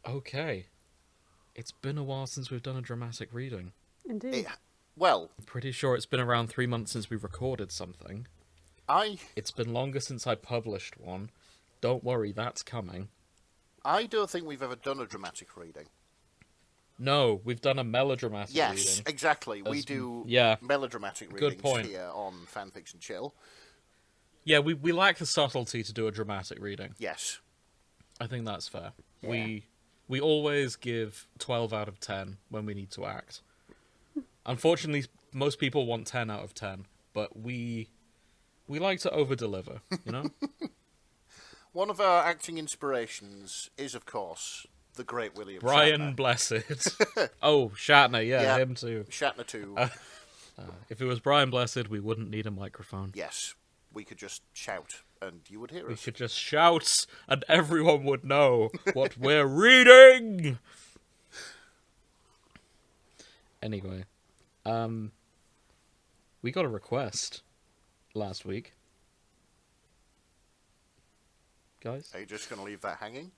Okay. It's been a while since we've done a dramatic reading. Indeed. Well, I'm pretty sure it's been around 3 months since we recorded something. It's been longer since I published one. Don't worry, that's coming. I don't think we've ever done a dramatic reading. No, we've done a melodramatic reading. Yes, exactly. We do melodramatic Good readings point. here on Fanfiction Chill. Yeah, we lack the subtlety to do a dramatic reading. Yes. I think that's fair. Yeah. We always give 12 out of 10 when we need to act. Unfortunately, most people want 10 out of 10, but we like to over-deliver, you know? One of our acting inspirations is, of course, the great William Brian Shatner. Blessed. Oh, Shatner, yeah, him too. Shatner too. If it was Brian Blessed, we wouldn't need a microphone. Yes, we could just shout and you would hear We us. could just shout and everyone would know what we're reading! Anyway, we got a request last week. Guys? Are you just going to leave that hanging?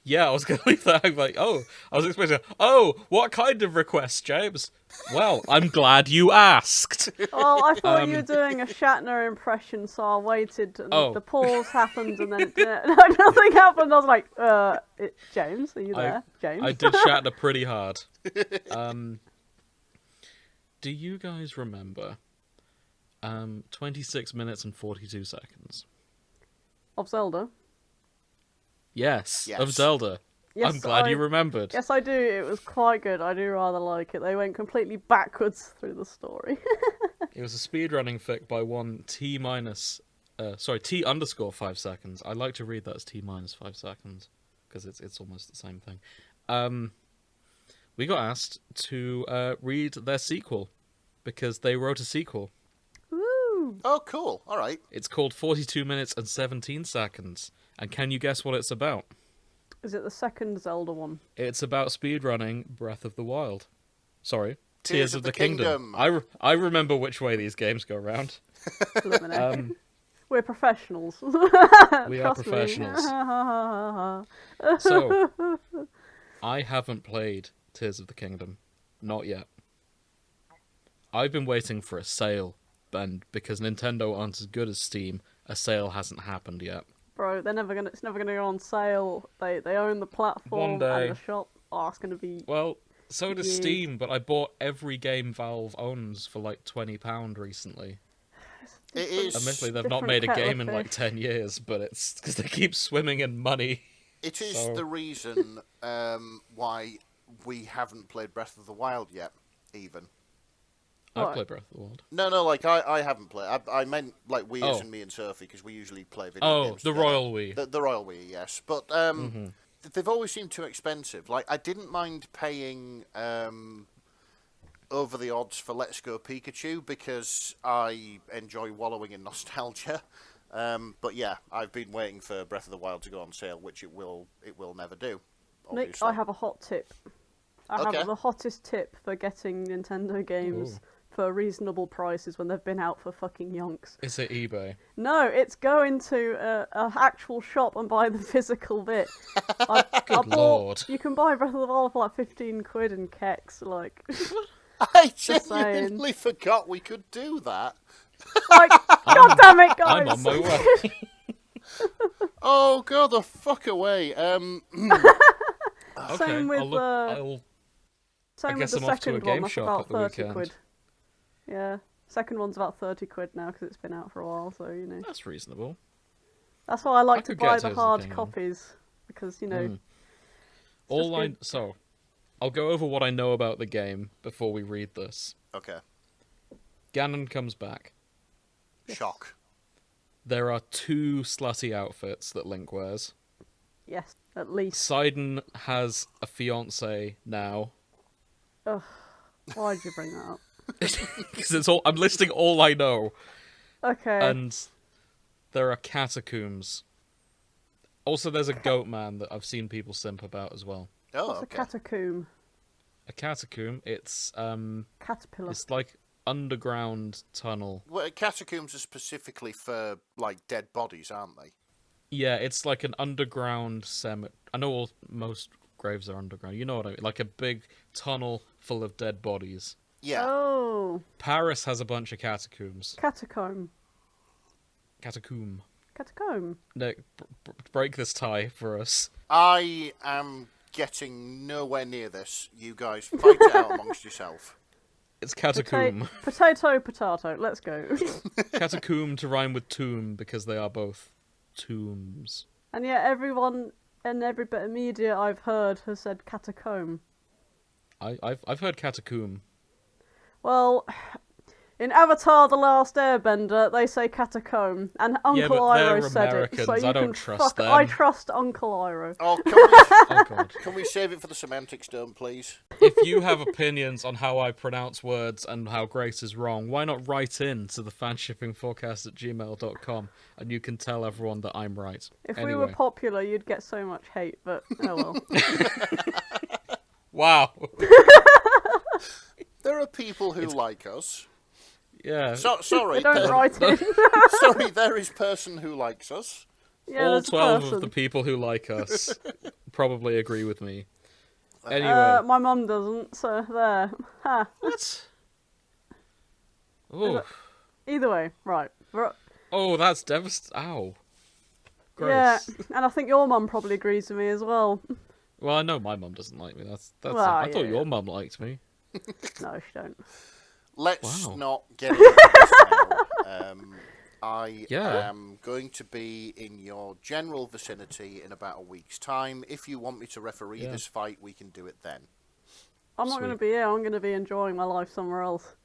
Yeah, I was going to leave that like, I was expecting, what kind of request, James? Well, I'm glad you asked. Oh, I thought you were doing a Shatner impression, so I waited, and the pause happened, and then nothing happened. I was like, James, are you there? James? I did Shatner pretty hard. Do you guys remember 26 minutes and 42 seconds? Of Zelda? Yes, of Zelda. Yes, I'm glad you remembered. Yes, I do. It was quite good. I do rather like it. They went completely backwards through the story. It was a speedrunning fic by one T underscore 5 seconds. I like to read that as T minus 5 seconds because it's almost the same thing. We got asked to read their sequel because they wrote a sequel. Woo! Oh, cool. All right. It's called 42 minutes and 17 seconds. And can you guess what it's about? Is it the second Zelda one? It's about speedrunning Breath of the Wild. Sorry, Tears of the Kingdom. I remember which way these games go round. We're professionals. We are Trust professionals. Me. So, I haven't played Tears of the Kingdom. Not yet. I've been waiting for a sale, and because Nintendo aren't as good as Steam, a sale hasn't happened yet. Bro, it's never gonna go on sale. They own the platform One day. and the shop. Oh, it's gonna be. Well, so does Steam, but I bought every game Valve owns for like £20 recently. It is. Admittedly, they've not made a game in like 10 years, but it's because they keep swimming in money. It is the reason why we haven't played Breath of the Wild yet, even. I've played Breath of the Wild. No, like, I haven't played. I meant, like, we as in me and Sophie, because we usually play video games the together. Royal Wii. The Royal Wii, yes. But they've always seemed too expensive. Like, I didn't mind paying over the odds for Let's Go Pikachu, because I enjoy wallowing in nostalgia. But yeah, I've been waiting for Breath of the Wild to go on sale, which it will never do. Obviously. Nick, I have a hot tip. I have the hottest tip for getting Nintendo games for reasonable prices when they've been out for fucking yonks. Is it eBay? No, it's go into a actual shop and buy the physical bit. Good lord. You can buy Breath of the Wild for like 15 quid in keks, like... I genuinely forgot we could do that. Like, God damn it, guys! I'm on my way. Oh, go the fuck away. Same with I guess the I'm off to a second game one, that's shop about at the 30 weekend. quid. Yeah, second one's about 30 quid now because it's been out for a while, so, you know. That's reasonable. That's why I like to could buy get the Tears of the hard Kingdom. copies, because, you know... I'll go over what I know about the game before we read this. Okay. Ganon comes back. Shock. There are 2 slutty outfits that Link wears. Yes, at least. Sidon has a fiancé now. Ugh, why'd you bring that up? Because I'm listing all I know. Okay. And there are catacombs. Also, there's a goat man that I've seen people simp about as well. Oh, What's a catacomb? A catacomb, it's Caterpillar. it's like underground tunnel. Well, catacombs are specifically for, like, dead bodies, aren't they? Yeah, it's like an underground cemetery. I know most graves are underground. You know what I mean? Like a big tunnel full of dead bodies. Yeah. Oh. Paris has a bunch of catacombs. Catacomb. Catacomb. Catacomb. Nick, break this tie for us. I am getting nowhere near this. You guys fight it out amongst yourself. It's catacomb. Potato. Let's go. Catacomb to rhyme with tomb because they are both tombs. And yet everyone in every bit of media I've heard has said catacomb. I've heard catacomb. Well, in Avatar: The Last Airbender, they say catacomb, and Uncle Iroh said Americans. it. So you I don't can trust them. I trust Uncle Iroh. Oh, Oh god. can we save it for the semantics dome, please? If you have opinions on how I pronounce words and how Grace is wrong, why not write in to the fanshippingforecast@gmail.com and you can tell everyone that I'm right. If anyway. we were popular, you'd get so much hate, but oh well. Wow. There are people who like us. Yeah. Sorry. They don't write in. Sorry, there is person who likes us. Yeah, All there's a 12 person. of the people who like us probably agree with me. Anyway. My mum doesn't, so there. Ha. What? Oh. Either way, right. Oh, that's devastating. Ow. Gross. Yeah, and I think your mum probably agrees with me as well. Well, I know my mum doesn't like me. That's. Well, I thought yeah. your mum liked me. No, she don't. Let's Wow. not get into this now. I Yeah. am going to be in your general vicinity in about a week's time. If you want me to referee Yeah. this fight, we can do it then. I'm not going to be here. I'm going to be enjoying my life somewhere else.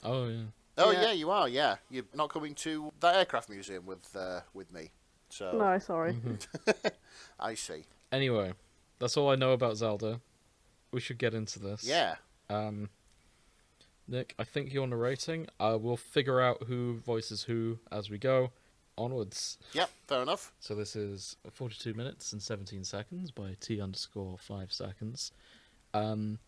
Oh, yeah. Oh Yeah. yeah, you are. Yeah, you're not coming to that aircraft museum with me. So No, sorry. I see. Anyway, that's all I know about Zelda. We should get into this. Yeah. Nick, I think you're narrating. We'll figure out who voices who as we go. Onwards. Yep. Fair enough. So this is 42 minutes and 17 seconds by T_5 seconds. According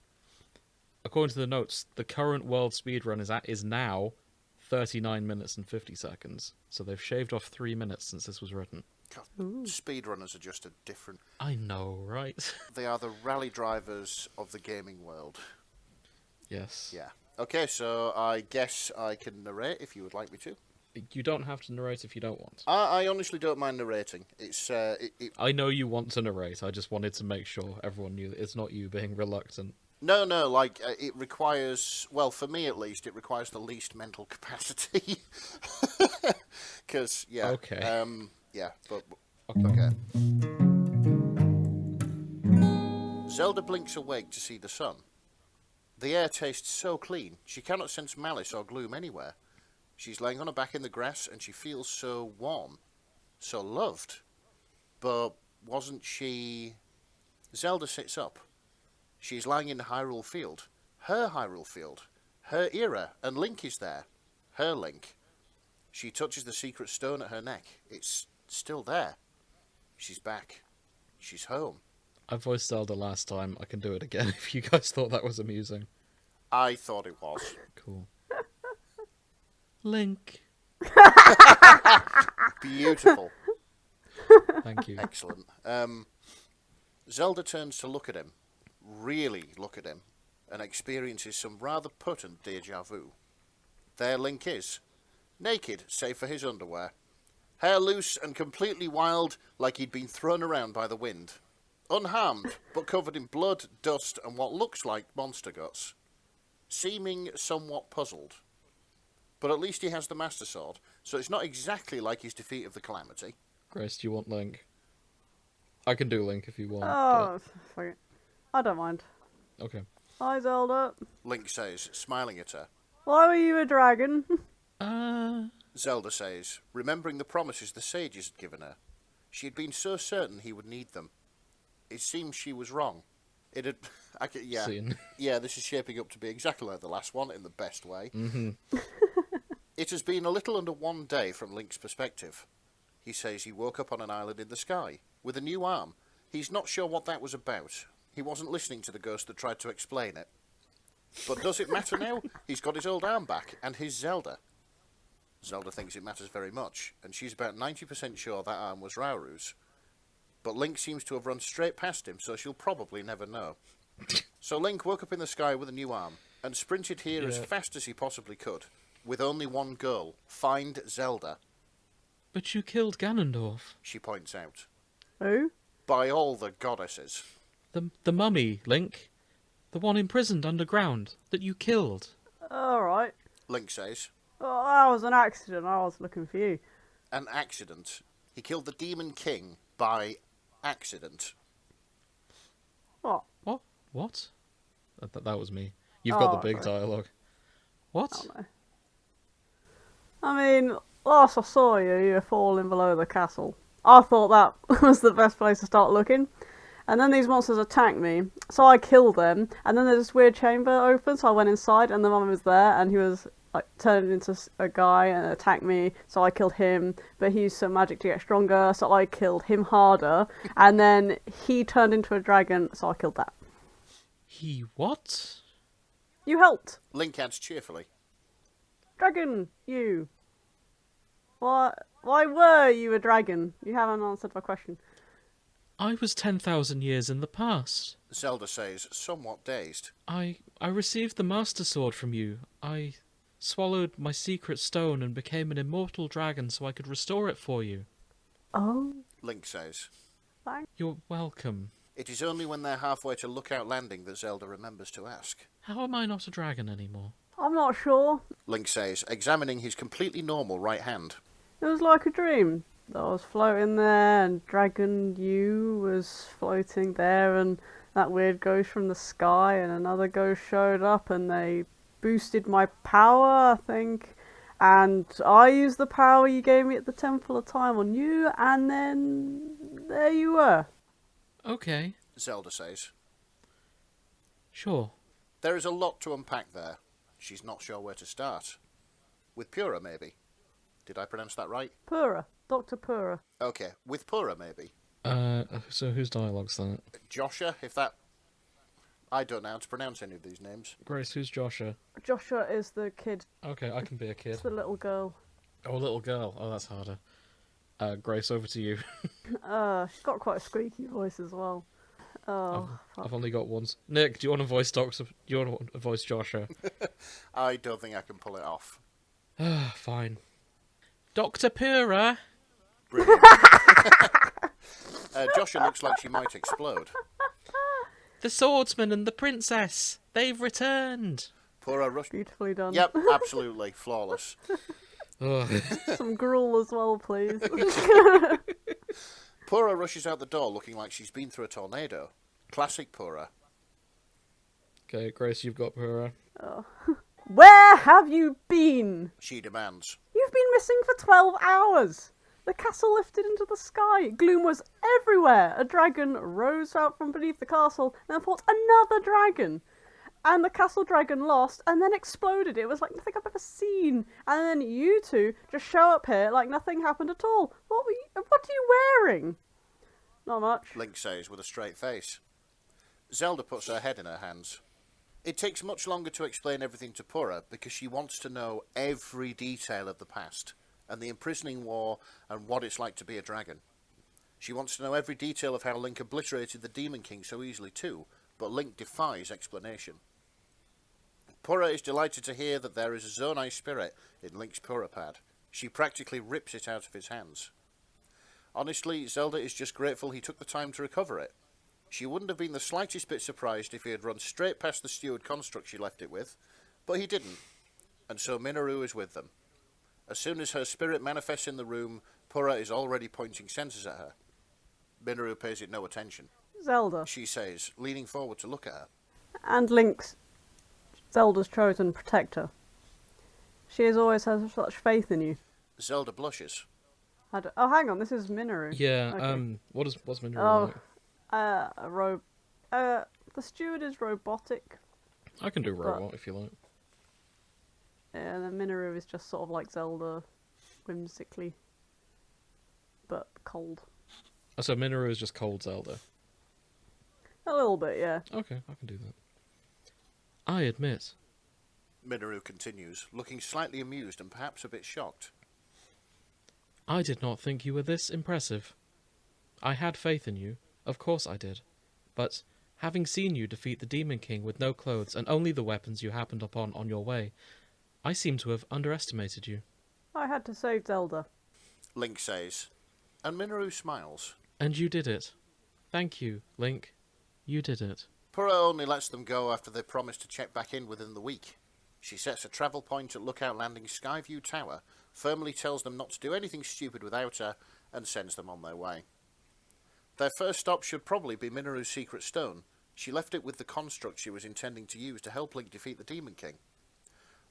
to the notes, the current world speedrun is now 39 minutes and 50 seconds. So they've shaved off 3 minutes since this was written. God, speedrunners are just a different. I know, right? They are the rally drivers of the gaming world. Yes. Yeah. Okay, so I guess I can narrate if you would like me to. You don't have to narrate if you don't want. I honestly don't mind narrating. It's I know you want to narrate. I just wanted to make sure everyone knew that it's not you being reluctant. No, like it requires. Well, for me at least, it requires the least mental capacity. Because Okay. Yeah, but Okay. okay. Zelda blinks awake to see the sun. The air tastes so clean, she cannot sense malice or gloom anywhere. She's laying on her back in the grass, and she feels so warm, so loved. But wasn't she... Zelda sits up. She's lying in Hyrule Field. Her Hyrule Field. Her era, and Link is there. Her Link. She touches the secret stone at her neck. It's still there. She's back. She's home. I voiced Zelda last time. I can do it again if you guys thought that was amusing. I thought it was. Cool. Link. Beautiful. Thank you. Excellent. Zelda turns to look at him. Really look at him. And experiences some rather potent deja vu. There Link is. Naked, save for his underwear. Hair loose and completely wild, like he'd been thrown around by the wind. Unharmed, but covered in blood, dust, and what looks like monster guts. Seeming somewhat puzzled. But at least he has the Master Sword, so it's not exactly like his defeat of the Calamity. Grace, do you want Link? I can do Link if you want. Oh, fuck it. I don't mind. but- Okay. Hi, Zelda. Link says, smiling at her. Why were you a dragon? Zelda says, remembering the promises the sages had given her. She had been so certain he would need them. It seems she was wrong. It had... yeah, Scene. yeah, this is shaping up to be exactly like the last one, in the best way. Mm-hmm. It has been a little under 1 day from Link's perspective. He says he woke up on an island in the sky, with a new arm. He's not sure what that was about. He wasn't listening to the ghost that tried to explain it. But does it matter now? He's got his old arm back, and his Zelda. Zelda thinks it matters very much, and she's about 90% sure that arm was Rauru's. but Link seems to have run straight past him, so she'll probably never know. So Link woke up in the sky with a new arm, and sprinted here as fast as he possibly could, with only one goal: find Zelda. But you killed Ganondorf. She points out. Who? By all the goddesses. The mummy, Link. The one imprisoned underground that you killed. Alright. Link says. Oh, that was an accident. I was looking for you. An accident. He killed the Demon King by accident. What? What? That was me. You've got the big sorry. dialogue. What? Oh, no. I mean, last I saw you, you were falling below the castle. I thought that was the best place to start looking. And then these monsters attacked me, so I killed them. And then there's this weird chamber open, so I went inside, and the mummy was there, and he was like turned into a guy and attacked me, so I killed him. But he used some magic to get stronger, so I killed him harder. And then he turned into a dragon, so I killed that. He what? You helped. Link adds cheerfully. Dragon, you. Why were you a dragon? You haven't answered my question. I was 10,000 years in the past. Zelda says, somewhat dazed. I received the Master Sword from you. I swallowed my secret stone and became an immortal dragon so I could restore it for you. Oh. Link says. Thanks. You're welcome. It is only when they're halfway to Lookout Landing that Zelda remembers to ask. How am I not a dragon anymore? I'm not sure. Link says, examining his completely normal right hand. It was like a dream. I was floating there, and Dragon You was floating there, and that weird ghost from the sky, and another ghost showed up, and they boosted my power, I think. And I used the power you gave me at the Temple of Time on you, and then there you were. Okay. Zelda says. Sure. There is a lot to unpack there. She's not sure where to start. With Puah, maybe. Did I pronounce that right? Puah. Dr. Puah. Okay, with Puah, maybe. So whose dialogue's that? Joshua, if that... I don't know how to pronounce any of these names. Grace, who's Joshua? Joshua is the kid. Okay, I can be a kid. It's the little girl. Oh, little girl. Oh, that's harder. Grace, over to you. She's got quite a squeaky voice as well. Oh, I've only got one. Nick, do you want to voice Doctor? Do you want to voice Joshua? I don't think I can pull it off. Fine. Dr. Puah. Brilliant. Joshua looks like she might explode. The swordsman and the princess. They've returned. Puah rushed. beautifully done. Yep, absolutely flawless. Some gruel as well, please. Puah rushes out the door looking like she's been through a tornado. Classic Puah. Okay, Grace, you've got Puah. Oh. Where have you been? She demands. You've been missing for 12 hours. The castle lifted into the sky. Gloom was everywhere. A dragon rose out from beneath the castle and then fought another dragon. And the castle dragon lost and then exploded. It was like nothing I've ever seen. And then you two just show up here like nothing happened at all. What are you wearing? Not much. Link says with a straight face. Zelda puts her head in her hands. It takes much longer to explain everything to Puah because she wants to know every detail of the past and the imprisoning war and what it's like to be a dragon. She wants to know every detail of how Link obliterated the Demon King so easily too, but Link defies explanation. Puah is delighted to hear that there is a Zonai spirit in Link's Puah pad. She practically rips it out of his hands. Honestly, Zelda is just grateful he took the time to recover it. She wouldn't have been the slightest bit surprised if he had run straight past the steward construct she left it with, but he didn't, and so Mineru is with them. As soon as her spirit manifests in the room, Puah is already pointing sensors at her. Mineru pays it no attention. Zelda. She says, leaning forward to look at her. And Link's Zelda's chosen protector. She has always had such faith in you. Zelda blushes. Oh, hang on, this is Mineru. Yeah, Okay. What's Mineru like? The steward is robotic. I can do robot if you like. Yeah, and then Mineru is just sort of like Zelda, whimsically, but cold. Oh, so Mineru is just cold Zelda. A little bit, yeah. Okay, I can do that. I admit. Mineru continues, looking slightly amused and perhaps a bit shocked. I did not think you were this impressive. I had faith in you. Of course I did. But having seen you defeat the Demon King with no clothes and only the weapons you happened upon on your way, I seem to have underestimated you. I had to save Zelda. Link says, and Mineru smiles. And you did it. Thank you, Link. You did it. Puah only lets them go after they promise to check back in within the week. She sets a travel point at Lookout Landing's Skyview Tower, firmly tells them not to do anything stupid without her, and sends them on their way. Their first stop should probably be Mineru's secret stone. She left it with the construct she was intending to use to help Link defeat the Demon King.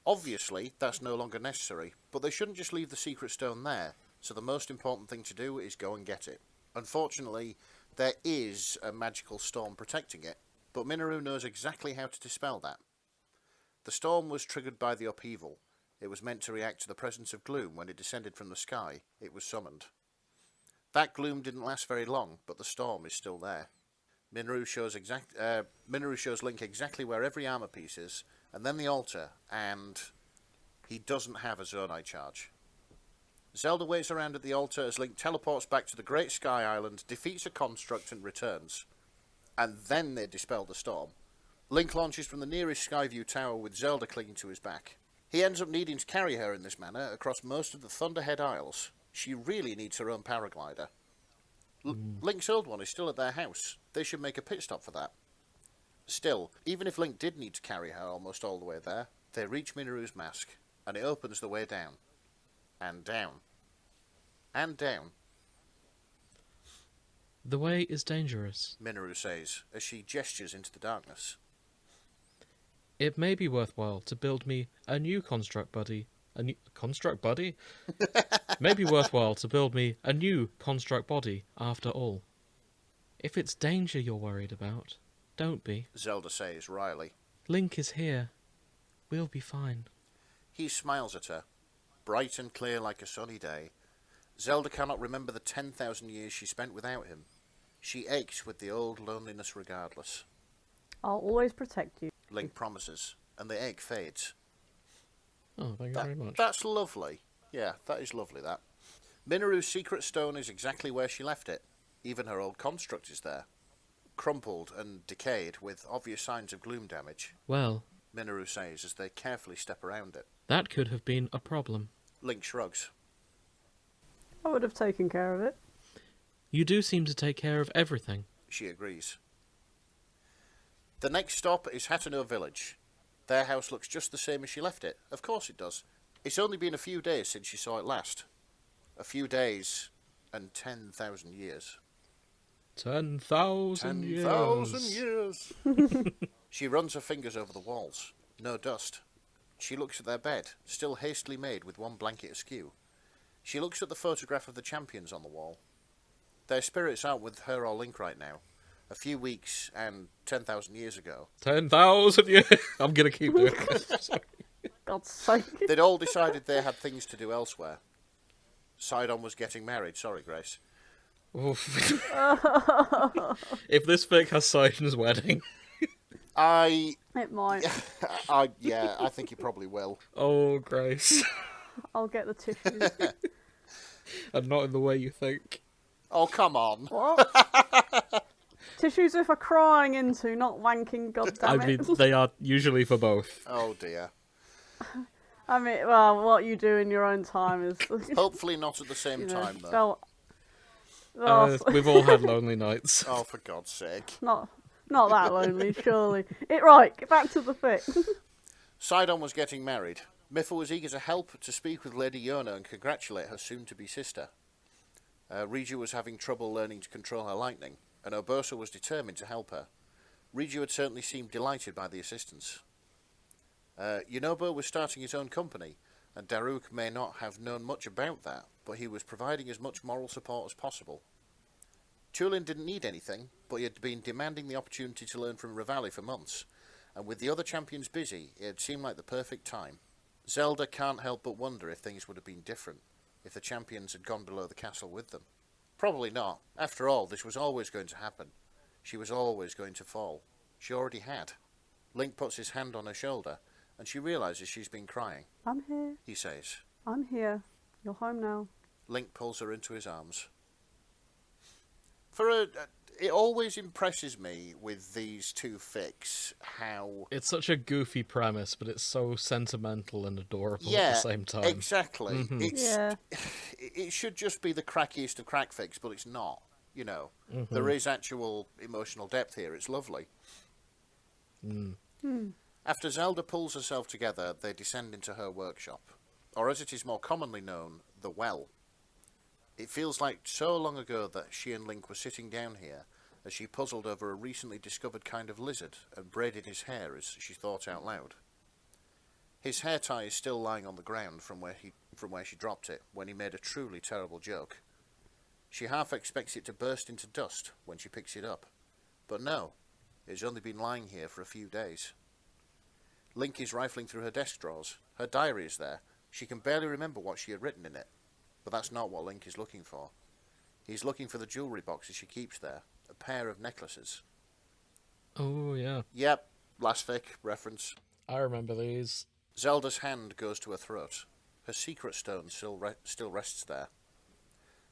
Obviously, that's no longer necessary, but they shouldn't just leave the secret stone there, so the most important thing to do is go and get it. Unfortunately, there is a magical storm protecting it, but Mineru knows exactly how to dispel that. The storm was triggered by the upheaval. It was meant to react to the presence of gloom when it descended from the sky. It was summoned. That gloom didn't last very long, but the storm is still there. Mineru shows Link exactly where every armor piece is, and then the altar, and he doesn't have a Zonai charge. Zelda waits around at the altar as Link teleports back to the Great Sky Island, defeats a construct and returns. And then they dispel the storm. Link launches from the nearest Skyview Tower with Zelda clinging to his back. He ends up needing to carry her in this manner across most of the Thunderhead Isles. She really needs her own paraglider. Link's old one is still at their house. They should make a pit stop for that. Still, even if Link did need to carry her almost all the way there, they reach Mineru's mask, and it opens the way down. And down. And down. The way is dangerous. Mineru says, as she gestures into the darkness. It may be worthwhile to build me a new construct buddy. A new construct buddy? May be worthwhile to build me a new construct body, after all. If it's danger you're worried about, don't be. Zelda says wryly. Link is here. We'll be fine. He smiles at her, bright and clear like a sunny day. Zelda cannot remember the 10,000 years she spent without him. She aches with the old loneliness regardless. I'll always protect you. Link promises, and the ache fades. Oh, thank you very much. That's lovely. Yeah, that is lovely, that. Mineru's secret stone is exactly where she left it. Even her old construct is there. Crumpled and decayed with obvious signs of gloom damage. Well, Mineru says as they carefully step around it. that could have been a problem. Link shrugs. I would have taken care of it. You do seem to take care of everything. She agrees. The next stop is Hateno Village. Their house looks just the same as she left it. Of course it does. It's only been a few days since she saw it last. A few days and 10,000 years. 10,000 years. 10,000 years. She runs her fingers over the walls. No dust. She looks at their bed, still hastily made with one blanket askew. She looks at the photograph of the champions on the wall. Their spirits aren't with her or Link right now. A few weeks and 10,000 years ago. 10,000 years. I'm going to keep doing it. God's sake. They'd all decided they had things to do elsewhere. Sidon was getting married. Sorry, Grace. Oof. If this fic has Sidon's wedding. It might. I think he probably will. Oh, Grace. I'll get the tissues. And not in the way you think. Oh, come on. What? Tissues are for crying into, not wanking, goddammit. I mean, they are usually for both. Oh, dear. I mean, well, what you do in your own time is... Hopefully not at the same time, though. We've all had lonely nights. Oh, for God's sake. Not that lonely, surely. Right, get back to the fic. Sidon was getting married. Miffa was eager to help to speak with Lady Yona and congratulate her soon-to-be sister. Riju was having trouble learning to control her lightning, and Urbosa was determined to help her. Riju had certainly seemed delighted by the assistance. Yunobo was starting his own company, and Daruk may not have known much about that, but he was providing as much moral support as possible. Tulin didn't need anything, but he had been demanding the opportunity to learn from Revali for months, and with the other champions busy, it had seemed like the perfect time. Zelda can't help but wonder if things would have been different, if the champions had gone below the castle with them. Probably not. After all, this was always going to happen. She was always going to fall. She already had. Link puts his hand on her shoulder, and she realises she's been crying. I'm here. He says. I'm here. You're home now. Link pulls her into his arms. It always impresses me with these two fics how... It's such a goofy premise, but it's so sentimental and adorable at Yeah, the same time. exactly. Yeah. It should just be the crackiest of crack fics, but it's not. You know, there is actual emotional depth here. It's lovely. After Zelda pulls herself together, they descend into her workshop, or as it is more commonly known, the well. It feels like so long ago that she and Link were sitting down here as she puzzled over a recently discovered kind of lizard and braided his hair as she thought out loud. His hair tie is still lying on the ground from where she dropped it when he made a truly terrible joke. She half expects it to burst into dust when she picks it up, but no, it's only been lying here for a few days. Link is rifling through her desk drawers. Her diary is there. She can barely remember what she had written in it. But that's not what Link is looking for. He's looking for the jewellery boxes she keeps there. A pair of necklaces. Oh, yeah. Yep, last fic reference. I remember these. Zelda's hand goes to her throat. Her secret stone still rests there.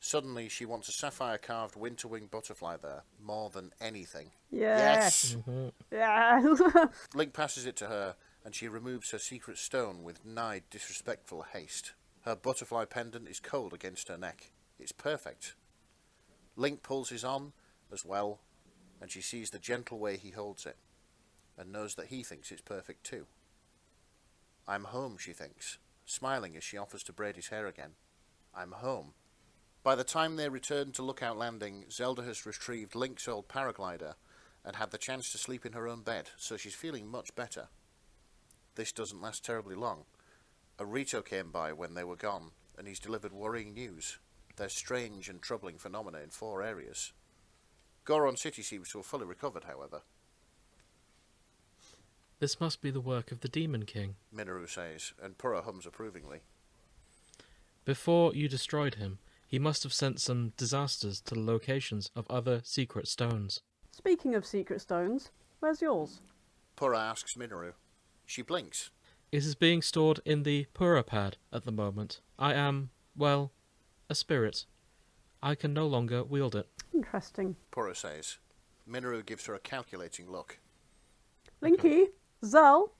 Suddenly, she wants a sapphire-carved winter-wing butterfly there, more than anything. Yes. Yeah. Link passes it to her, and she removes her secret stone with nigh disrespectful haste. Her butterfly pendant is cold against her neck. It's perfect. Link pulls his on as well, and she sees the gentle way he holds it, and knows that he thinks it's perfect too. I'm home, she thinks, smiling as she offers to braid his hair again. I'm home. By the time they return to Lookout Landing, Zelda has retrieved Link's old paraglider and had the chance to sleep in her own bed, so she's feeling much better. This doesn't last terribly long. A Rito came by when they were gone, and he's delivered worrying news. There's strange and troubling phenomena in 4 areas. Goron City seems to have fully recovered, however. This must be the work of the Demon King. Mineru says, and Puah hums approvingly. Before you destroyed him, he must have sent some disasters to the locations of other secret stones. Speaking of secret stones, where's yours? Puah asks Mineru. She blinks. It is being stored in the Puah pad at the moment. I am, well, a spirit. I can no longer wield it. Interesting. Puah says. Mineru gives her a calculating look. Linky, Zell,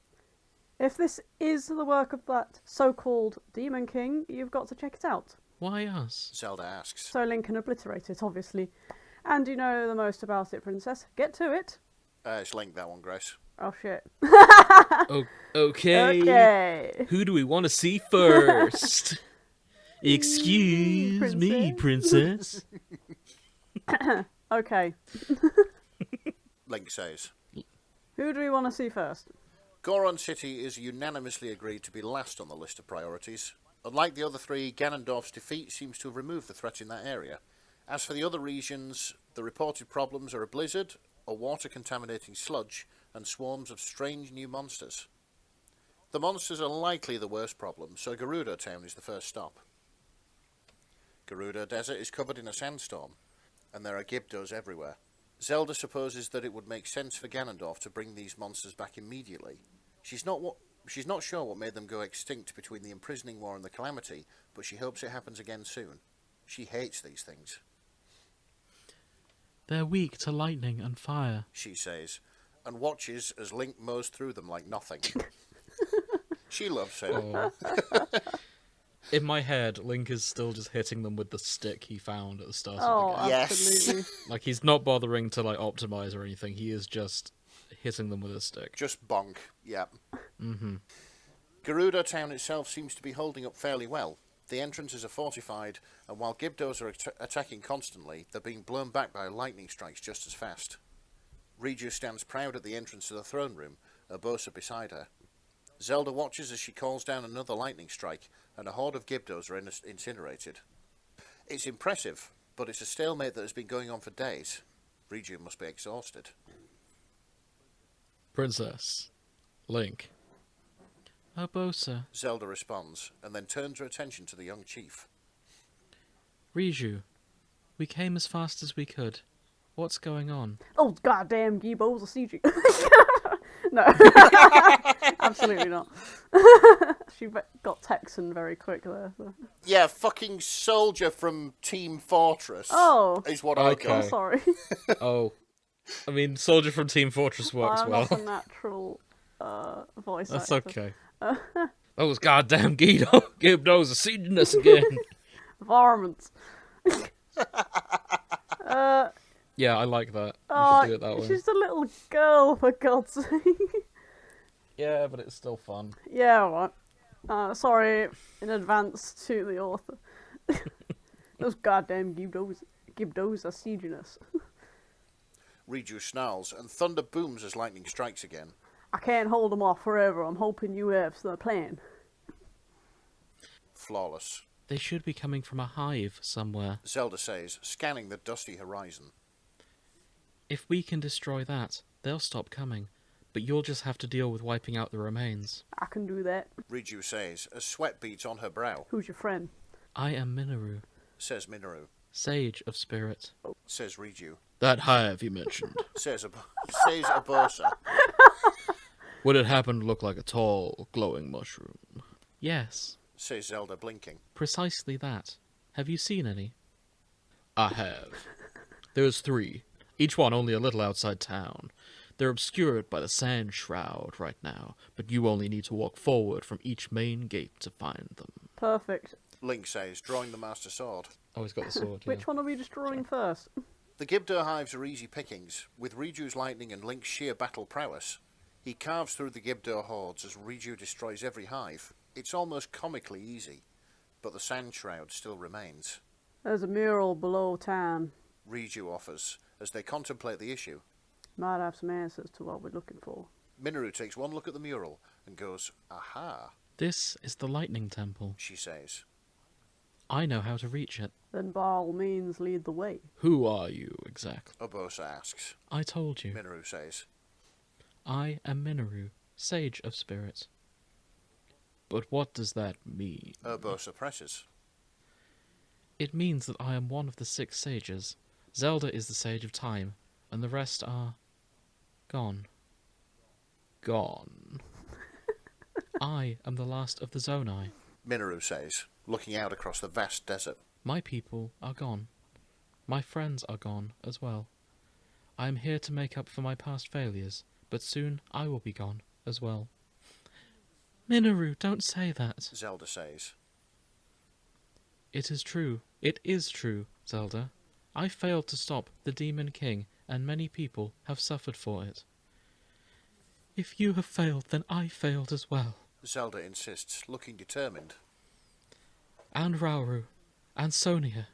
if this is the work of that so-called Demon King, you've got to check it out. Why us? Zelda asks. So Link can obliterate it, obviously. And you know the most about it, Princess. Get to it. It's Link, that one, Grace. Oh, shit. Okay. Okay. Who do we want to see first? Excuse me, princess. Okay. Link says. Who do we want to see first? Goron City is unanimously agreed to be last on the list of priorities. Unlike the other 3, Ganondorf's defeat seems to have removed the threat in that area. As for the other regions, the reported problems are a blizzard, a water-contaminating sludge, and swarms of strange new monsters. The monsters are likely the worst problem, so Gerudo Town is the first stop. Gerudo Desert is covered in a sandstorm, and there are Gibdos everywhere. Zelda supposes that it would make sense for Ganondorf to bring these monsters back immediately. She's not sure what made them go extinct between the imprisoning war and the calamity, but she hopes it happens again soon. She hates these things. They're weak to lightning and fire, She says, and watches as Link mows through them like nothing. She loves him. Oh. In my head, Link is still just hitting them with the stick he found at the start of the game. Yes. Absolutely. Like, he's not bothering to, like, optimize or anything. He is just hitting them with a stick. Just bonk, yeah. Mm-hmm. Gerudo Town itself seems to be holding up fairly well. The entrances are fortified, and while Gibdos are attacking constantly, they're being blown back by lightning strikes just as fast. Riju stands proud at the entrance to the throne room, Urbosa beside her. Zelda watches as she calls down another lightning strike, and a horde of Gibdos are incinerated. It's impressive, but it's a stalemate that has been going on for days. Riju must be exhausted. Princess. Link. Urbosa. Zelda responds, and then turns her attention to the young chief. Riju. We came as fast as we could. What's going on? Oh, goddamn, Gibo's a CG. No, absolutely not. She got Texan very quick there. So. Yeah, fucking soldier from Team Fortress. Oh. Is what Okay. I I'm got. sorry. Oh, I mean, Soldier from Team Fortress works I'm well. not a natural voice That's actor. okay. Those goddamn Gibdos are seeding us again. Varmints. Yeah, I like that. You should do it that way. She's a little girl, for God's sake. Yeah, but it's still fun. Yeah, right. Sorry in advance to the author. Those goddamn Gibdos are sieging us. Riju snarls, and thunder booms as lightning strikes again. I can't hold them off forever. I'm hoping you have the plan. Flawless. They should be coming from a hive somewhere. Zelda says, scanning the dusty horizon. If we can destroy that, they'll stop coming. But you'll just have to deal with wiping out the remains. I can do that. Riju says, as sweat beads on her brow. Who's your friend? I am Mineru, Says Mineru. Sage of Spirit. Says Riju. That hive you mentioned. Says Urbosa. Would it happen to look like a tall, glowing mushroom? Yes, Says Zelda, blinking. precisely that. Have you seen any? I have. There's 3, each one only a little outside town. They're obscured by the sand shroud right now, but you only need to walk forward from each main gate to find them. Perfect. Link says, drawing the Master Sword. Oh, he's got the sword, yeah. Which one are we destroying first? The Gibdo hives are easy pickings. With Riju's lightning and Link's sheer battle prowess, he carves through the Gibdo hordes as Riju destroys every hive. It's almost comically easy, but the sand shroud still remains. There's a mural below town. Riju offers, as they contemplate the issue. Might have some answers to what we're looking for. Mineru takes one look at the mural and goes, aha, This is the Lightning Temple. she says. I know how to reach it. Then by all means lead the way. Who are you, exactly? Urbosa asks. I told you. Mineru says. I am Mineru, Sage of Spirit. But what does that mean? Urbosa presses. It means that I am one of the 6 sages. Zelda is the Sage of Time, and the rest are... gone. Gone. I am the last of the Zonai. Mineru says, looking out across the vast desert. My people are gone. My friends are gone as well. I am here to make up for my past failures, but soon I will be gone as well. Mineru, don't say that. Zelda says. It is true. It is true, Zelda. I failed to stop the Demon King, and many people have suffered for it. If you have failed, then I failed as well. Zelda insists, looking determined. And Rauru, and Sonia,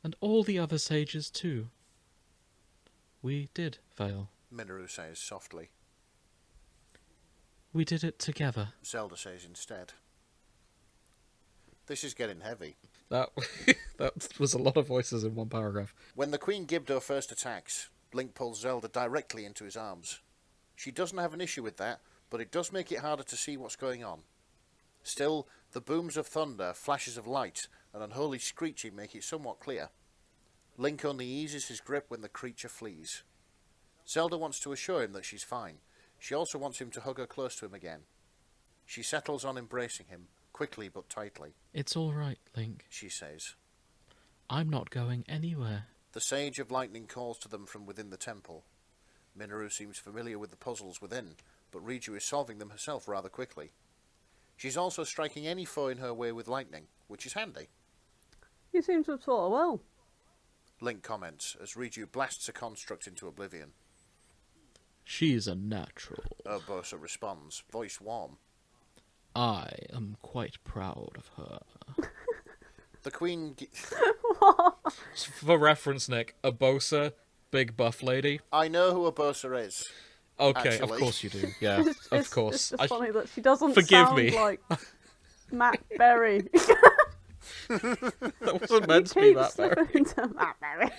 and all the other sages too. We did fail. Mineru says softly. We did it together. Zelda says instead. This is getting heavy. That was a lot of voices in one paragraph. When the Queen Gibdo first attacks, Link pulls Zelda directly into his arms. She doesn't have an issue with that, but it does make it harder to see what's going on. Still, the booms of thunder, flashes of light, and unholy screeching make it somewhat clear. Link only eases his grip when the creature flees. Zelda wants to assure him that she's fine. She also wants him to hug her close to him again. She settles on embracing him, quickly but tightly. It's all right, Link. She says. I'm not going anywhere. The Sage of Lightning calls to them from within the temple. Mineru seems familiar with the puzzles within, but Riju is solving them herself rather quickly. She's also striking any foe in her way with lightning, which is handy. You seem to have taught her well. Link comments as Riju blasts a construct into oblivion. She's a natural. Urbosa responds, voice warm. I am quite proud of her. The Queen... For reference, Nick, Urbosa, big buff lady. I know who Urbosa is. Okay, Actually. of course you do. Yeah, of course. It's just funny that she doesn't Forgive sound me. like Matt Berry. That wasn't meant to be Keep that bad. slipping into Matt Berry.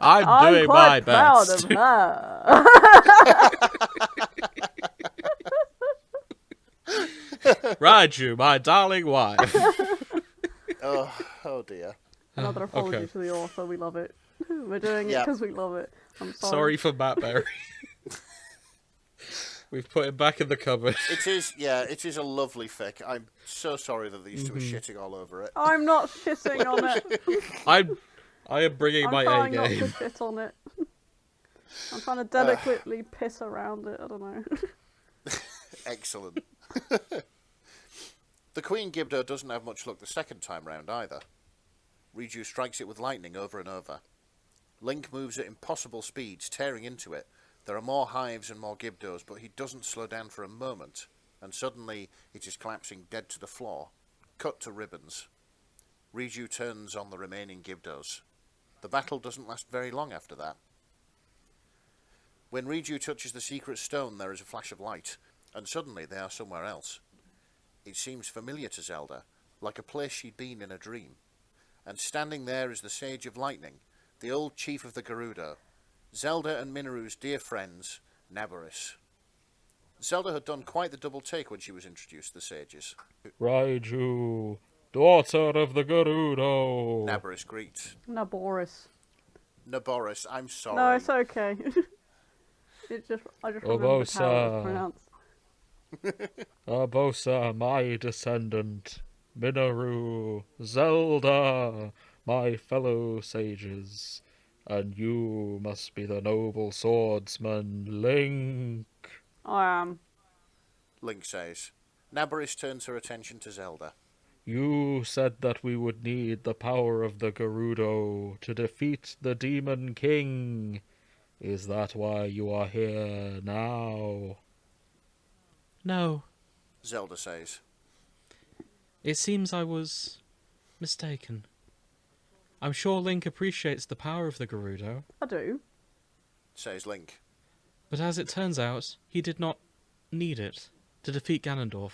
I'm doing my quite proud best. of her. Riju, my darling wife. Oh dear. Another apology Okay. to the author. We love it. We're doing it Yeah. because we love it. I'm sorry. Sorry for Matt Berry. We've put it back in the cupboard. It is a lovely fic. I'm so sorry that these two are shitting all over it. I'm not shitting on it. I am bringing I'm my A trying not to game. shit on it. I'm trying to delicately piss around it. I don't know. Excellent. The Queen Gibdo doesn't have much luck the second time round either. Riju strikes it with lightning over and over. Link moves at impossible speeds, tearing into it. There are more hives and more Gibdos, but he doesn't slow down for a moment, and suddenly it is collapsing dead to the floor, cut to ribbons. Riju turns on the remaining Gibdos. The battle doesn't last very long after that. When Riju touches the secret stone, there is a flash of light, and suddenly they are somewhere else. It seems familiar to Zelda, like a place she'd been in a dream. And standing there is the Sage of Lightning, the old chief of the Gerudo, Zelda and Mineru's dear friends, Naboris. Zelda had done quite the double take when she was introduced to the sages. Riju, daughter of the Gerudo. Naboris greets. Naboris. Naboris, I'm sorry. No, it's okay. I just remembered how it was pronounced. Urbosa, my descendant. Mineru, Zelda, my fellow sages. And you must be the noble swordsman, Link. I am. Link says. Naboris turns her attention to Zelda. You said that we would need the power of the Gerudo to defeat the Demon King. Is that why you are here now? No. Zelda says. It seems I was mistaken. I'm sure Link appreciates the power of the Gerudo, I do. Says Link. but as it turns out, he did not need it to defeat Ganondorf.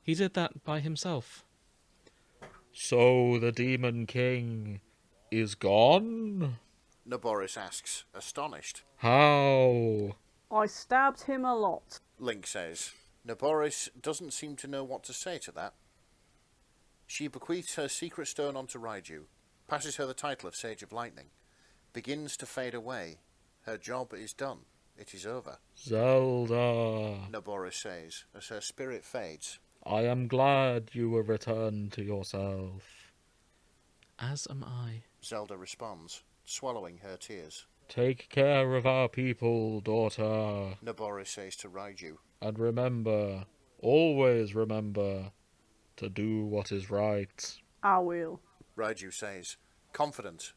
He did that by himself. So the Demon King is gone? Naboris asks, astonished. How? I stabbed him a lot. Link says. Naboris doesn't seem to know what to say to that. She bequeaths her secret stone onto Riju, passes her the title of Sage of Lightning, begins to fade away. Her job is done. It is over. Zelda, Naboris says, as her spirit fades. I am glad you were returned to yourself. As am I. Zelda responds, swallowing her tears. Take care of our people, daughter. Naboris says to Riju. And remember, always remember, to do what is right. I will. Riju says, confident,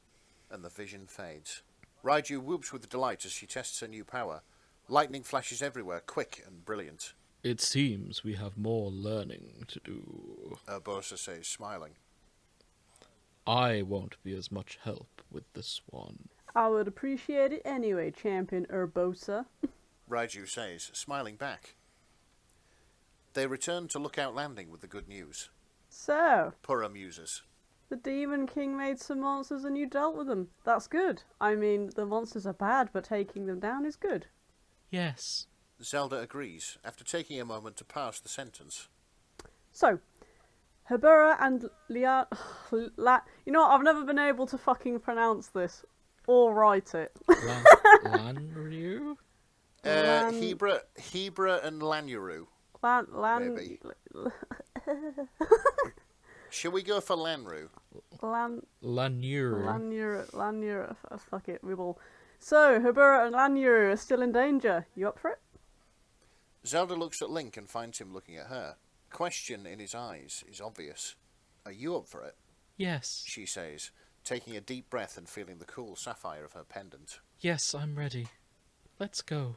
and the vision fades. Riju whoops with delight as she tests her new power. Lightning flashes everywhere, quick and brilliant. It seems we have more learning to do. Urbosa says, smiling. I won't be as much help with this one. I would appreciate it anyway, Champion Urbosa. Riju says, smiling back. They return to Lookout Landing with the good news. So, Puah muses. the Demon King made some monsters and you dealt with them. That's good. I mean, the monsters are bad, but taking them down is good. Yes. Zelda agrees, after taking a moment to parse the sentence. So, Hybera and you know what, I've never been able to fucking pronounce this. Or write it. Lanryu? Hebra and Lanuru. Maybe. Shall we go for Lanru? Lanuru. Fuck it, we will. So, Hybera and Lanuru are still in danger. You up for it? Zelda looks at Link and finds him looking at her. Question in his eyes is obvious. Are you up for it? Yes. She says, taking a deep breath and feeling the cool sapphire of her pendant. Yes, I'm ready. Let's go.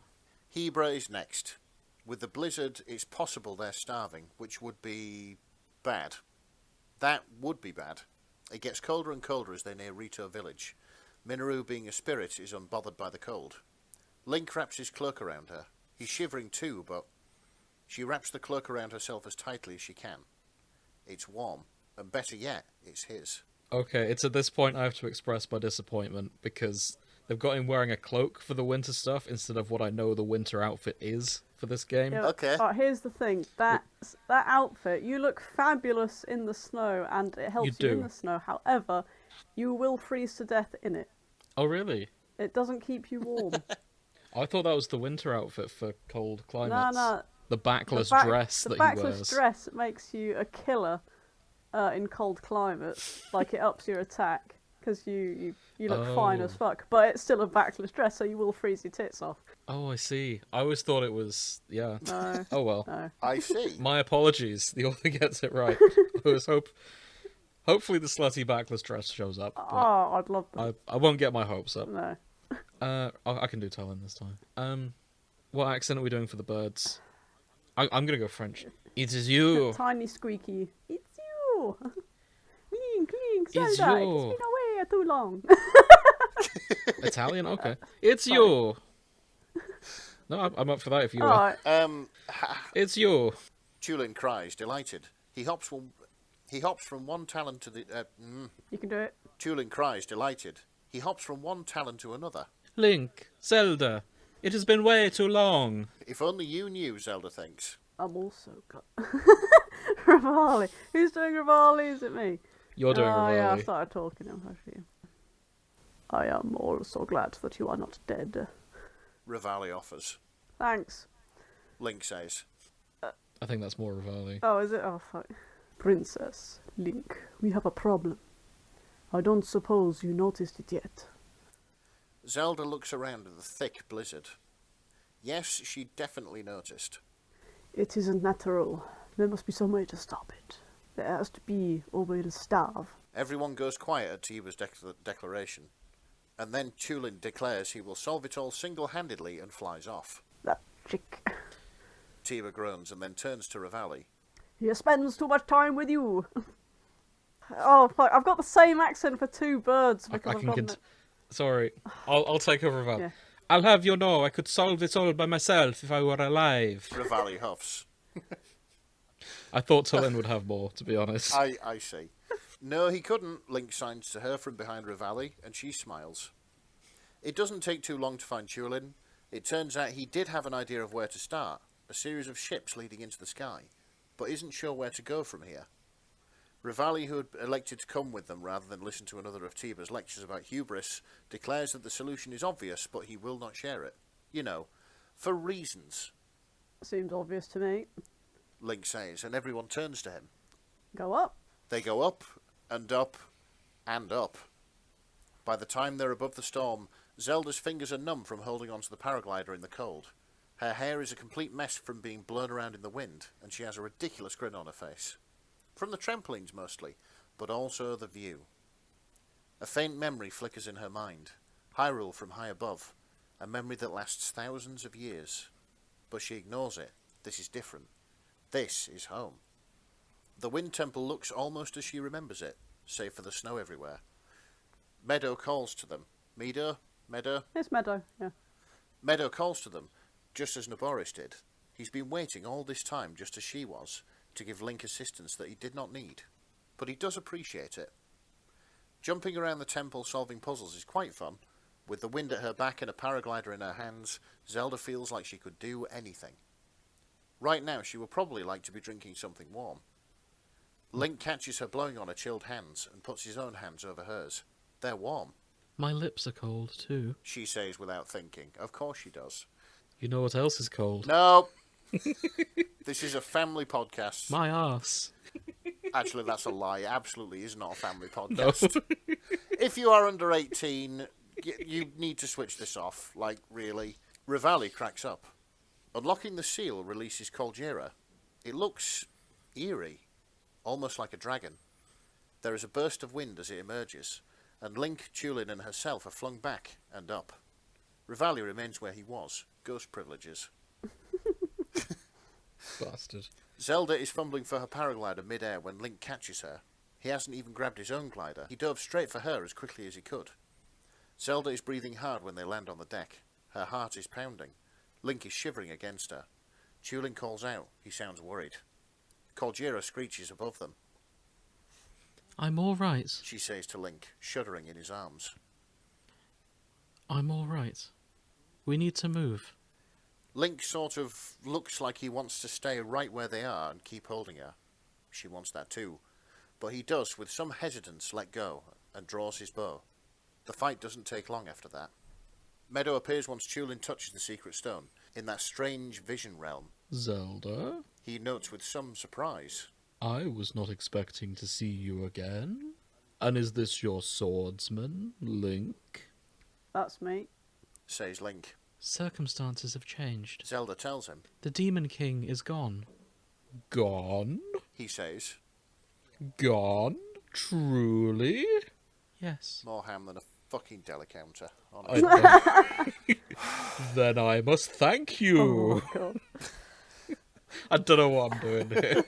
Hebra is next. With the blizzard, it's possible they're starving, which would be bad. That would be bad. It gets colder and colder as they near Rito village. Mineru, being a spirit, is unbothered by the cold. Link wraps his cloak around her. He's shivering too, but she wraps the cloak around herself as tightly as she can. It's warm, and better yet, it's his. Okay, it's at this point I have to express my disappointment, because they've got him wearing a cloak for the winter stuff instead of what I know the winter outfit is for this game. Yeah, Okay. Here's the thing. That outfit, you look fabulous in the snow, and it helps you in do. the snow. However, you will freeze to death in it. Oh, really? It doesn't keep you warm. I thought that was the winter outfit for cold No, climates. no. The backless dress The that he backless wears. dress makes you a killer in cold climates. Like, it ups your attack. Because you look fine as Oh. fuck. But it's still a backless dress, so you will freeze your tits off. Oh, I see. I always thought it was... Yeah. No. Oh, well. No. I see. My apologies. The author gets it right. I was Hopefully the slutty backless dress shows up. But Oh, I'd love that. I won't get my hopes up. No. I can do Talon this time. What accent are we doing for the birds? I'm gonna go French. It is you. Tiny squeaky. It's you. Clink, clink, It's Zelda. you. It's been away too long. Italian? Okay. It's you. No, I'm up for that if you are. Alright. It's you. Tulin cries, delighted. He hops from one talon to the... You can do it. Tulin cries, delighted. He hops from one talon to another. Link. Zelda. It has been way too long. If only you knew, Zelda thinks. I'm also got Rivali. Who's doing Rivali? Is it me? You're doing Oh yeah, I Rivali. started talking now. Actually. I am also glad that you are not dead. Rivali offers. Thanks. Link says. I think that's more Rivali. Oh, is it? Oh, fuck. Princess, Link, we have a problem. I don't suppose you noticed it yet. Zelda looks around at the thick blizzard. Yes, she definitely noticed. It isn't natural. There must be some way to stop it. There has to be, or we'll starve. Everyone goes quiet at Tiba's declaration. And then Tulin declares he will solve it all single-handedly and flies off. That chick. Tiba groans and then turns to Rivali. He spends too much time with you. Oh, fuck. I've got the same accent for two birds because I've gotten it. Sorry. I'll take over Rivali. Yeah. I'll have you know I could solve this all by myself if I were alive. Rivali huffs. I thought Talon would have more, to be honest. I see. No, he couldn't, Link signs to her from behind Rivali, and she smiles. It doesn't take too long to find Tulin. It turns out he did have an idea of where to start, a series of ships leading into the sky, but isn't sure where to go from here. Rivali, who had elected to come with them rather than listen to another of Tiba's lectures about hubris, declares that the solution is obvious, but he will not share it. You know, for reasons, Seems obvious to me. Link says, and everyone turns to him. Go up. They go up, and up, and up. By the time they're above the storm, Zelda's fingers are numb from holding onto the paraglider in the cold. Her hair is a complete mess from being blown around in the wind, and she has a ridiculous grin on her face. From the trampolines mostly, but also the view. A faint memory flickers in her mind. Hyrule from high above, a memory that lasts thousands of years. But she ignores it. This is different. This is home. The Wind Temple looks almost as she remembers it, save for the snow everywhere. Meadow calls to them. Meadow? It's Meadow, yeah. Meadow calls to them, just as Naboris did. He's been waiting all this time, just as she was, to give Link assistance that he did not need. But he does appreciate it. Jumping around the temple solving puzzles is quite fun. With the wind at her back and a paraglider in her hands, Zelda feels like she could do anything. Right now, she would probably like to be drinking something warm. Link catches her blowing on her chilled hands and puts his own hands over hers. They're warm, My lips are cold, too. she says without thinking. Of course she does. You know what else is cold? No! This is a family podcast. My arse. Actually, that's a lie. It absolutely is not a family No. podcast. If you are under 18, you need to switch this off. Like, really. Rivali cracks up. Unlocking the seal releases Caldera. It looks eerie, almost like a dragon. There is a burst of wind as it emerges, and Link, Tulin, and herself are flung back and up. Rivali remains where he was. Ghost privileges. Bastard. Zelda is fumbling for her paraglider mid-air when Link catches her. He hasn't even grabbed his own glider. He dove straight for her as quickly as he could. Zelda is breathing hard when they land on the deck. Her heart is pounding. Link is shivering against her. Tulin calls out. He sounds worried. Caldera screeches above them. I'm all right. She says to Link, shuddering in his arms. I'm all right. We need to move. Link sort of looks like he wants to stay right where they are and keep holding her. She wants that too. But he does, with some hesitance, let go and draws his bow. The fight doesn't take long after that. Meadow appears once Chulin touches the secret stone, in that strange vision realm. Zelda, He notes with some surprise. I was not expecting to see you again. And is this your swordsman, Link? That's me. Says Link. Circumstances have changed. Zelda tells him. The Demon King is gone. Gone? He says. Gone? Truly? Yes. More ham than a fucking deli counter. Then I must thank you. Oh my god. I don't know what I'm doing here.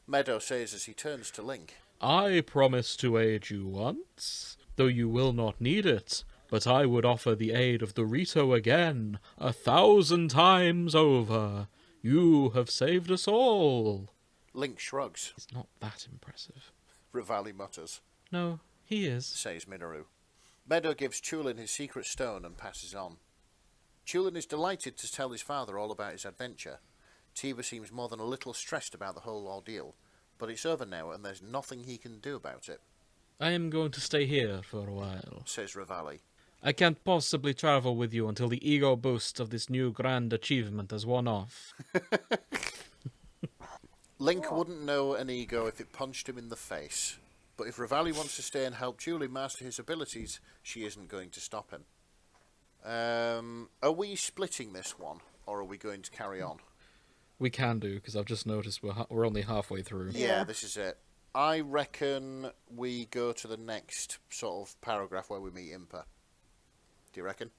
Meadow says as he turns to Link. I promised to aid you once, though you will not need it, but I would offer the aid of the Rito again, 1,000 times over. You have saved us all. Link shrugs. He's not that impressive. Rivali mutters. No, he is. Says Mineru. Meadow gives Chulin his secret stone and passes on. Chulin is delighted to tell his father all about his adventure. Tiba seems more than a little stressed about the whole ordeal, but it's over now and there's nothing he can do about it. I am going to stay here for a while, says Rivali. I can't possibly travel with you until the ego boost of this new grand achievement has worn off. Link wouldn't know an ego if it punched him in the face, but if Rivali wants to stay and help Chulin master his abilities, she isn't going to stop him. Are we splitting this one, or are we going to carry on? We can do, because I've just noticed we're only halfway through. Yeah, this is it. I reckon we go to the next sort of paragraph where we meet Impa. Do you reckon?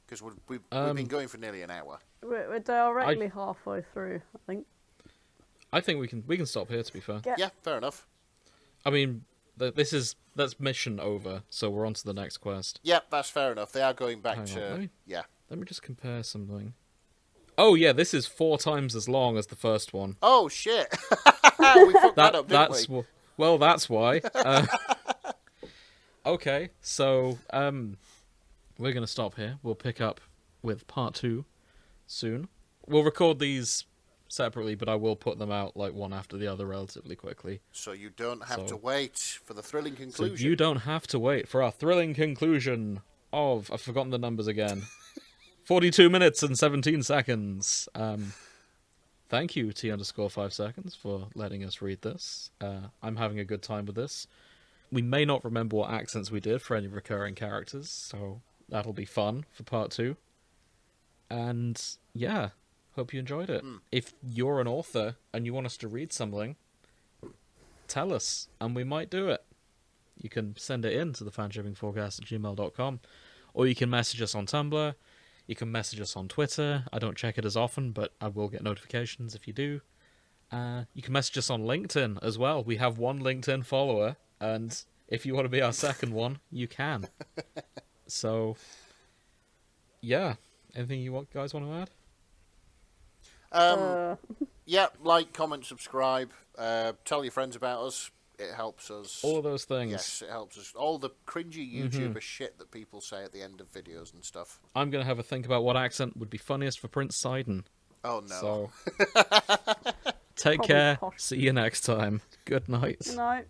Because we've been going for nearly an hour. We're directly halfway through, I think. I think we can stop here, to be fair. Yeah, fair enough. I mean, that's mission over, so we're on to the next quest. Yeah, that's fair enough. They are going back Hang to... on, Yeah. Let me just compare something. Oh, yeah, this is 4 times as long as the first one. Oh, shit! We fucked that up, didn't that's we? Well, that's why. Okay, so we're going to stop here. We'll pick up with part 2 soon. We'll record these separately, but I will put them out like one after the other relatively quickly. So you don't have to wait for the thrilling conclusion. So you don't have to wait for our thrilling conclusion of... I've forgotten the numbers again. 42 minutes and 17 seconds. Thank you, T_5 seconds, for letting us read this. I'm having a good time with this. We may not remember what accents we did for any recurring characters, so that'll be fun for part 2. And yeah, hope you enjoyed it. If you're an author and you want us to read something, tell us, and we might do it. You can send it in to thefanshippingforecast@gmail.com, or you can message us on Tumblr. You can message us on Twitter. I don't check it as often, but I will get notifications if you do. You can message us on LinkedIn as well. We have 1 LinkedIn follower, and if you want to be our second one, you can. So, yeah. Anything you guys want to add? Yeah, like, comment, subscribe. Tell your friends about us. It helps us. All those things. Yes, it helps us. All the cringy YouTuber shit that people say at the end of videos and stuff. I'm going to have a think about what accent would be funniest for Prince Sidon. Oh, no. So, take care. posh. See you next time. Good night. Good night.